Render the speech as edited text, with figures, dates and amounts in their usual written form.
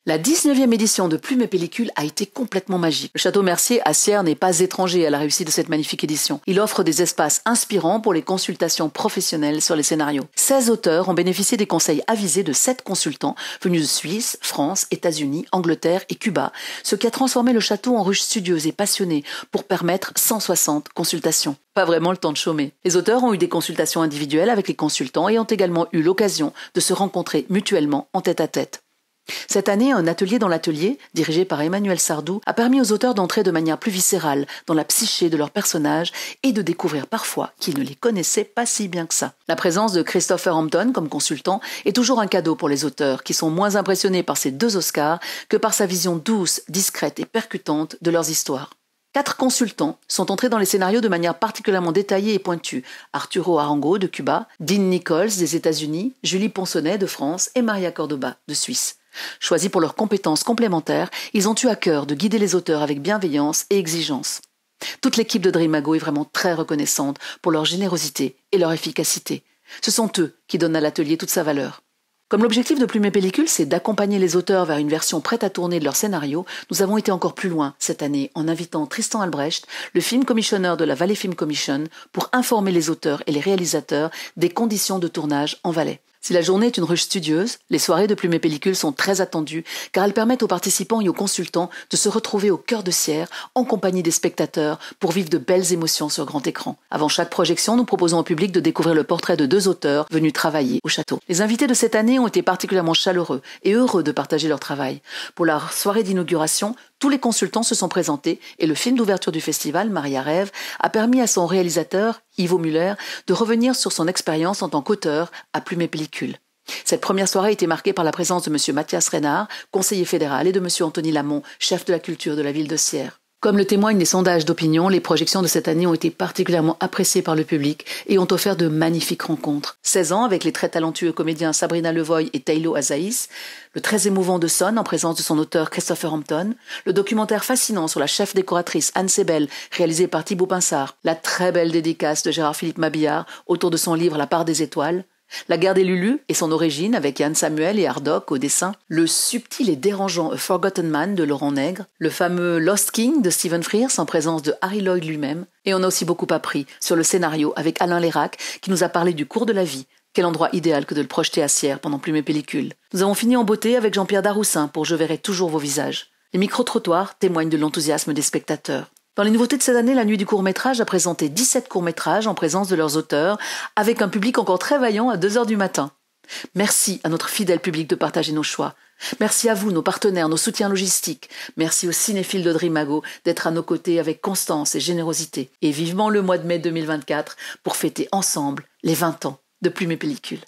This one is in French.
La 19e édition de Plume et Pellicule a été complètement magique. Le Château Mercier à Sierre n'est pas étranger à la réussite de cette magnifique édition. Il offre des espaces inspirants pour les consultations professionnelles sur les scénarios. 16 auteurs ont bénéficié des conseils avisés de 7 consultants venus de Suisse, France, États-Unis, Angleterre et Cuba, ce qui a transformé le château en ruche studieuse et passionnée pour permettre 160 consultations. Pas vraiment le temps de chômer. Les auteurs ont eu des consultations individuelles avec les consultants et ont également eu l'occasion de se rencontrer mutuellement en tête-à-tête. Cette année, un atelier dans l'atelier, dirigé par Emmanuel Sardou, a permis aux auteurs d'entrer de manière plus viscérale dans la psyché de leurs personnages et de découvrir parfois qu'ils ne les connaissaient pas si bien que ça. La présence de Christopher Hampton comme consultant est toujours un cadeau pour les auteurs qui sont moins impressionnés par ses 2 Oscars que par sa vision douce, discrète et percutante de leurs histoires. 4 consultants sont entrés dans les scénarios de manière particulièrement détaillée et pointue. Arturo Arango de Cuba, Dean Nichols des États-Unis, Julie Ponsonnet de France et Maria Cordoba de Suisse. Choisis pour leurs compétences complémentaires, ils ont eu à cœur de guider les auteurs avec bienveillance et exigence. Toute l'équipe de Dreamago est vraiment très reconnaissante pour leur générosité et leur efficacité. Ce sont eux qui donnent à l'atelier toute sa valeur. Comme l'objectif de Plume et Pellicule, c'est d'accompagner les auteurs vers une version prête à tourner de leur scénario, nous avons été encore plus loin cette année en invitant Tristan Albrecht, le film commissionneur de la Valais Film Commission, pour informer les auteurs et les réalisateurs des conditions de tournage en Valais. Si la journée est une ruche studieuse, les soirées de Plume et Pellicule sont très attendues car elles permettent aux participants et aux consultants de se retrouver au cœur de Sierre en compagnie des spectateurs pour vivre de belles émotions sur grand écran. Avant chaque projection, nous proposons au public de découvrir le portrait de 2 auteurs venus travailler au château. Les invités de cette année ont été particulièrement chaleureux et heureux de partager leur travail. Pour la soirée d'inauguration, tous les consultants se sont présentés et le film d'ouverture du festival, Maria Rêve, a permis à son réalisateur, Ivo Müller, de revenir sur son expérience en tant qu'auteur à Plume et Pellicule. Cette première soirée a été marquée par la présence de M. Mathias Reynard, conseiller fédéral, et de M. Anthony Lamont, chef de la culture de la ville de Sierre. Comme le témoignent les sondages d'opinion, les projections de cette année ont été particulièrement appréciées par le public et ont offert de magnifiques rencontres. 16 ans avec les très talentueux comédiens Sabrina Levoy et Tailo Azaïs, le très émouvant de Son en présence de son auteur Christopher Hampton, le documentaire fascinant sur la chef décoratrice Anne Sebel réalisé par Thibaut Pinsard, la très belle dédicace de Gérard-Philippe Mabillard autour de son livre La part des étoiles, La guerre des Lulus et son origine avec Yann Samuel et Hardock au dessin, le subtil et dérangeant A Forgotten Man de Laurent Nègre, le fameux Lost King de Stephen Frears en présence de Harry Lloyd lui-même, et on a aussi beaucoup appris sur le scénario avec Alain Lérac qui nous a parlé du cours de la vie. Quel endroit idéal que de le projeter à Sierre pendant Plume et Pellicule. Nous avons fini en beauté avec Jean-Pierre Daroussin pour Je verrai toujours vos visages. Les micro-trottoirs témoignent de l'enthousiasme des spectateurs. Dans les nouveautés de cette année, la Nuit du court-métrage a présenté 17 courts-métrages en présence de leurs auteurs, avec un public encore très vaillant à 2h du matin. Merci à notre fidèle public de partager nos choix. Merci à vous, nos partenaires, nos soutiens logistiques. Merci aux cinéphiles de Dreamago d'être à nos côtés avec constance et générosité. Et vivement le mois de mai 2024 pour fêter ensemble les 20 ans de Plume et Pellicule.